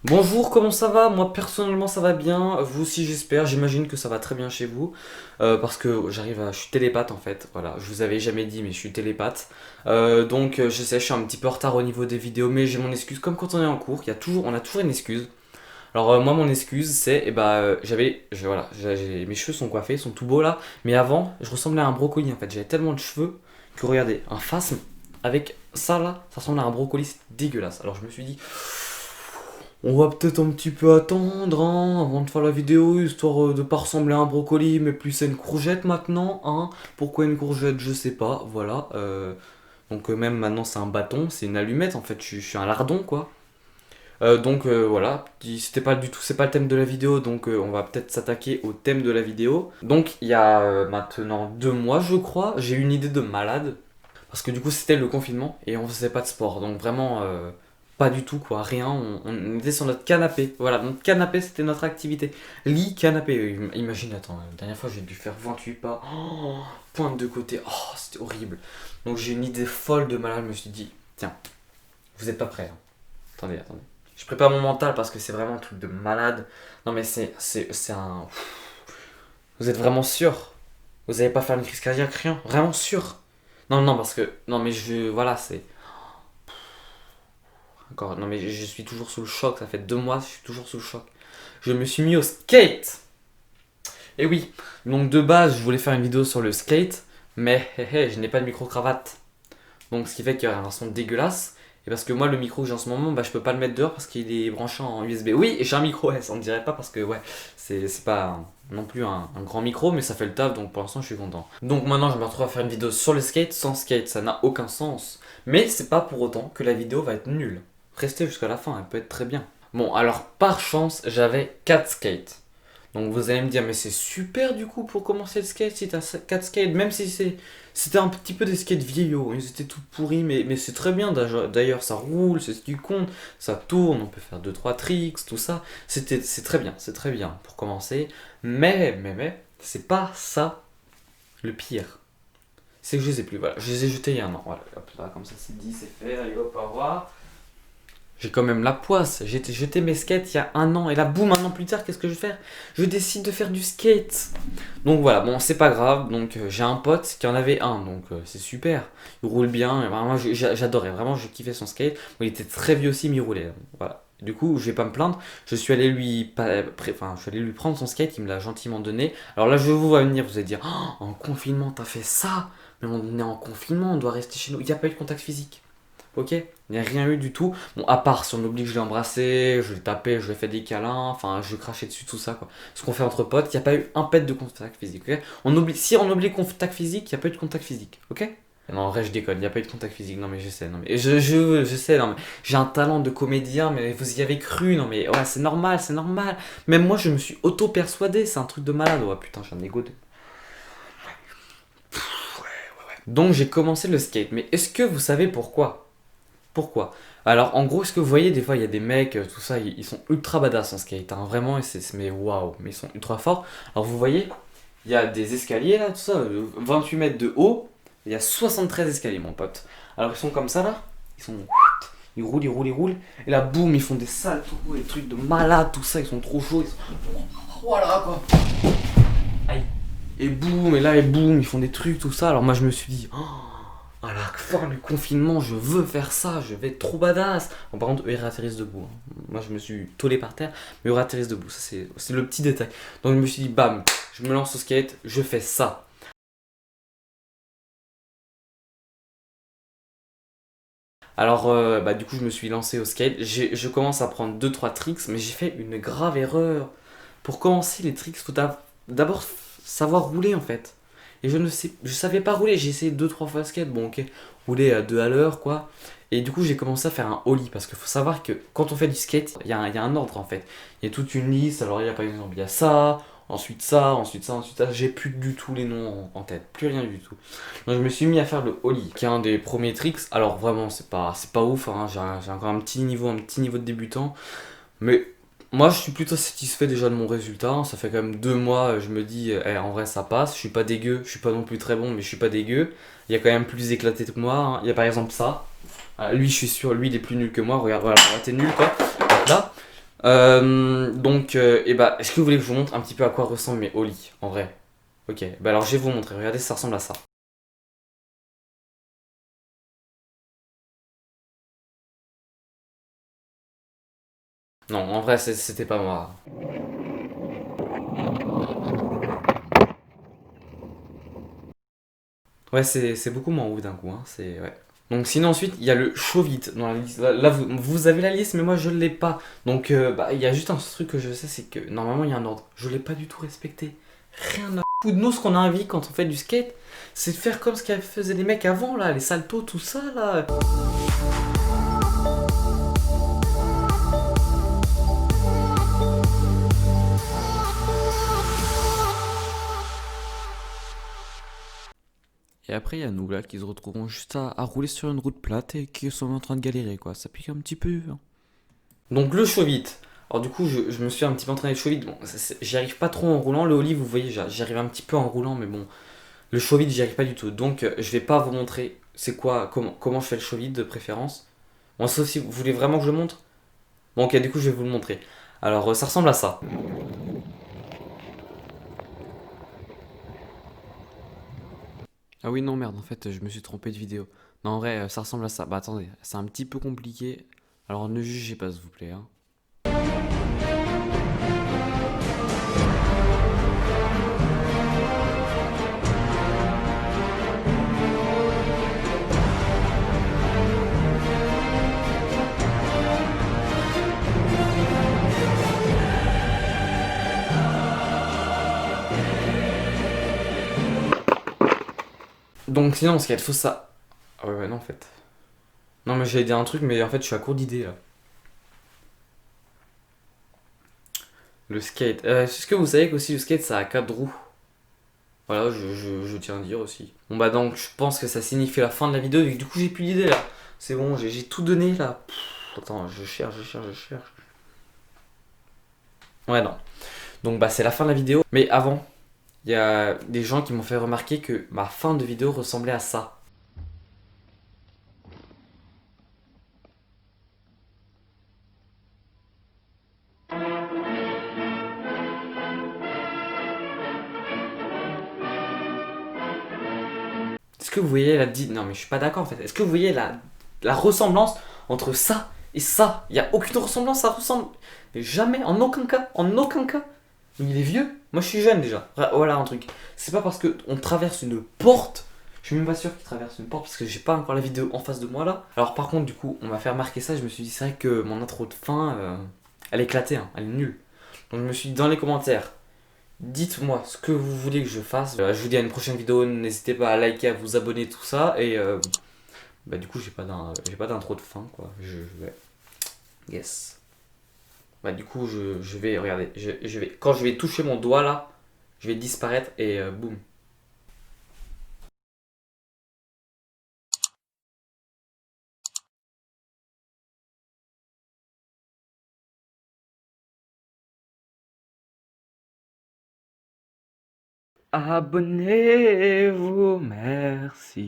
Bonjour, comment ça va? Moi personnellement ça va bien, vous aussi j'espère, j'imagine que ça va très bien chez vous, parce que je suis télépathe en fait, voilà, je vous avais jamais dit mais je suis télépathe. Je sais, je suis un petit peu en retard au niveau des vidéos, mais j'ai mon excuse, comme quand on est en cours, on a toujours une excuse. Alors moi mon excuse c'est, mes cheveux sont coiffés, ils sont tout beaux là, mais avant je ressemblais à un brocoli en fait, j'avais tellement de cheveux que regardez, un phasme avec ça là, ça ressemble à un brocoli, c'est dégueulasse. Alors je me suis dit, on va peut-être un petit peu attendre hein, avant de faire la vidéo, histoire de pas ressembler à un brocoli, mais plus à une courgette maintenant. Hein. Pourquoi une courgette, je sais pas, voilà. Même maintenant c'est un bâton, c'est une allumette en fait, je suis un lardon quoi. Voilà, c'était pas du tout, c'est pas le thème de la vidéo, on va peut-être s'attaquer au thème de la vidéo. Donc il y a maintenant 2 mois je crois, j'ai eu une idée de malade. Parce que du coup c'était le confinement et on faisait pas de sport. Donc vraiment pas du tout quoi, rien. On était sur notre canapé. Voilà, notre canapé c'était notre activité. Lit, canapé. Imagine, attends, la dernière fois j'ai dû faire 28 pas. Oh, pointe de côté. Oh, c'était horrible. Donc j'ai une idée folle de malade. Je me suis dit, tiens, vous êtes pas prêts. Hein. Attendez, attendez. Je prépare mon mental parce que c'est vraiment un truc de malade. Non mais c'est un... Vous êtes vraiment sûr? Vous allez pas faire une crise cardiaque, rien? Vraiment sûr? Non, non, parce que... Non mais Voilà, c'est... Encore, non mais je suis toujours sous le choc, ça fait 2 mois, je suis toujours sous le choc. Je me suis mis au skate. Et oui, donc de base, je voulais faire une vidéo sur le skate, mais je n'ai pas de micro-cravate. Donc ce qui fait qu'il y aura un son dégueulasse. Et parce que moi, le micro que j'ai en ce moment, je peux pas le mettre dehors parce qu'il est branché en USB. Oui, et j'ai un micro S, on ne dirait pas parce que ouais, c'est pas non plus un grand micro, mais ça fait le taf, donc pour l'instant je suis content. Donc maintenant, je me retrouve à faire une vidéo sur le skate sans skate, ça n'a aucun sens. Mais c'est pas pour autant que la vidéo va être nulle. Restez jusqu'à la fin, elle peut être très bien. Bon, alors par chance, j'avais 4 skates. Donc vous allez me dire, mais c'est super du coup pour commencer le skate si t'as 4 skates, même si c'était un petit peu des skates vieillots, ils étaient tout pourris, mais c'est très bien d'ailleurs, ça roule, c'est du compte, ça tourne, on peut faire deux trois tricks, tout ça, c'est très bien pour commencer, mais, c'est pas ça le pire. C'est que je les ai plus, voilà, je les ai jetés il y a un an, voilà, hop là, comme ça c'est dit, c'est fait, allez hop, au revoir. J'ai quand même la poisse. J'ai jeté mes skates il y a un an. Et là, boum, un an plus tard, qu'est-ce que je vais faire? Je décide de faire du skate. Donc voilà, bon, c'est pas grave. J'ai un pote qui en avait un. C'est super. Il roule bien. Et vraiment, j'adorais. Vraiment, je kiffais son skate. Bon, il était très vieux aussi, mais il roulait. Voilà. Du coup, je vais pas me plaindre. Je suis allé je suis allé lui prendre son skate. Il me l'a gentiment donné. Alors là, je vous vois venir. Vous allez dire, oh, en confinement, t'as fait ça? Mais on est en confinement, on doit rester chez nous. Il n'y a pas eu de contact physique. Ok, il n'y a rien eu du tout. Bon, à part si on oublie que je l'ai embrassé, je l'ai tapé, je lui ai fait des câlins, enfin, je lui ai craché dessus, tout ça, quoi. Ce qu'on fait entre potes, il n'y a pas eu un pet de contact physique, ok. Si on oublie le contact physique, il n'y a pas eu de contact physique, ok. Non, en vrai, je déconne, il n'y a pas eu de contact physique, non, mais je sais, non, mais je sais, non, mais j'ai un talent de comédien, mais vous y avez cru, non, mais ouais, c'est normal, c'est normal. Même moi, je me suis auto-persuadé, c'est un truc de malade, ouais, putain, j'ai un ego de. Donc, j'ai commencé le skate, mais est-ce que vous savez pourquoi? Pourquoi? Alors, en gros, ce que vous voyez, des fois, il y a des mecs, tout ça, ils sont ultra badass en skate, hein, vraiment, mais waouh, mais ils sont ultra forts. Alors, vous voyez, il y a des escaliers là, tout ça, 28 mètres de haut, il y a 73 escaliers, mon pote. Alors, ils sont comme ça là, ils sont. Ils roulent, ils roulent, ils roulent, et là, boum, ils font des saltos, des trucs de malade, tout ça, ils sont trop chauds, ils sont. Voilà quoi! Aïe! Et boum, ils font des trucs, tout ça. Alors, moi, je me suis dit, à la fin du confinement, je veux faire ça, je vais être trop badass. Bon, par contre, eux, ils atterrissent debout. Hein. Moi, je me suis tollé par terre, mais eux atterrissent debout. Ça, c'est le petit détail. Donc, je me suis dit, bam, je me lance au skate, je fais ça. Alors, du coup, je me suis lancé au skate. Je commence à prendre deux trois tricks, mais j'ai fait une grave erreur. Pour commencer les tricks, faut d'abord savoir rouler en fait. Et je savais pas rouler. J'ai essayé deux trois fois le skate. Bon, ok, rouler à 2 à l'heure quoi. Et du coup, j'ai commencé à faire un ollie parce qu'il faut savoir que quand on fait du skate, il y a un ordre en fait. Il y a toute une liste. Alors, il y a par exemple, il y a ça, ensuite ça, ensuite ça, ensuite ça. J'ai plus du tout les noms en tête, plus rien du tout. Donc, je me suis mis à faire le ollie, qui est un des premiers tricks. Alors, vraiment, c'est pas ouf. Hein. J'ai encore un petit niveau de débutant. Mais moi, je suis plutôt satisfait déjà de mon résultat. Hein. Ça fait quand même 2 mois, je me dis, en vrai, ça passe. Je suis pas dégueu, je suis pas non plus très bon, mais je suis pas dégueu. Il y a quand même plus éclaté que moi. Hein. Il y a par exemple ça. Lui, je suis sûr, lui, il est plus nul que moi. Regarde, voilà, t'es nul, quoi. Hop là. Et bah, est-ce que vous voulez que je vous montre un petit peu à quoi ressemblent mes Oli, en vrai? Ok, bah alors je vais vous montrer, regardez, ça ressemble à ça. Non, en vrai, c'était pas moi. Ouais, c'est beaucoup moins ouf d'un coup, hein, c'est... Ouais. Donc sinon ensuite, il y a le show vite dans la liste. Là, vous avez la liste, mais moi je l'ai pas. Bah, il y a juste un truc que je sais, c'est que normalement il y a un ordre. Je l'ai pas du tout respecté. Rien à foutre. Nous, ce qu'on a envie quand on fait du skate, c'est de faire comme ce qu'avaient faisaient les mecs avant, là, les saltos, tout ça, là. Et après, il y a nous là qui se retrouveront juste à rouler sur une route plate et qui sont en train de galérer, quoi. Ça pique un petit peu, hein. Donc le show vite. Alors du coup, je me suis un petit peu entraîné le show vite. Bon, j'y arrive pas trop en roulant. Le ollie, vous voyez, j'y arrive un petit peu en roulant, mais bon, le show vide, j'y arrive pas du tout. Donc je vais pas vous montrer c'est quoi, comment je fais le show vide de préférence. Bon, sauf si vous voulez vraiment que je le montre. Bon, ok, du coup, je vais vous le montrer. Alors, ça ressemble à ça. Ah oui, non, merde, en fait, je me suis trompé de vidéo. Non, en vrai, ça ressemble à ça. Bah attendez, c'est un petit peu compliqué. Alors ne jugez pas, s'il vous plaît, hein. Donc sinon, ce qu'il faut ça. Ah ouais, ouais, non, en fait. Non, mais j'allais dire un truc, mais en fait, je suis à court d'idées là. Le skate. Est-ce que vous savez qu'aussi le skate ça a 4 roues? Voilà, je tiens à dire aussi. Bon bah donc je pense que ça signifie la fin de la vidéo et du coup j'ai plus d'idées là. C'est bon, j'ai tout donné là. Attends, je cherche. Ouais non. Donc bah c'est la fin de la vidéo. Mais avant, il y a des gens qui m'ont fait remarquer que ma fin de vidéo ressemblait à ça. Est-ce que vous voyez Non mais je suis pas d'accord en fait. Est-ce que vous voyez la ressemblance entre ça et ça? Il y a aucune ressemblance, ça ressemble. Mais jamais, en aucun cas, en aucun cas. Mais il est vieux. Moi je suis jeune déjà. Voilà un truc. C'est pas parce que on traverse une porte. Je suis même pas sûr qu'il traverse une porte parce que j'ai pas encore la vidéo en face de moi là. Alors par contre du coup on m'a fait remarquer ça. Je me suis dit c'est vrai que mon intro de fin elle est éclatée, hein, elle est nulle. Donc je me suis dit dans les commentaires. Dites-moi ce que vous voulez que je fasse. Je vous dis à une prochaine vidéo. N'hésitez pas à liker, à vous abonner, tout ça. Et bah, du coup, j'ai pas d'intro de fin, quoi. Ouais. Yes. Bah, du coup, je vais, regardez, quand je vais toucher mon doigt là, je vais disparaître et boum. Abonnez-vous, merci.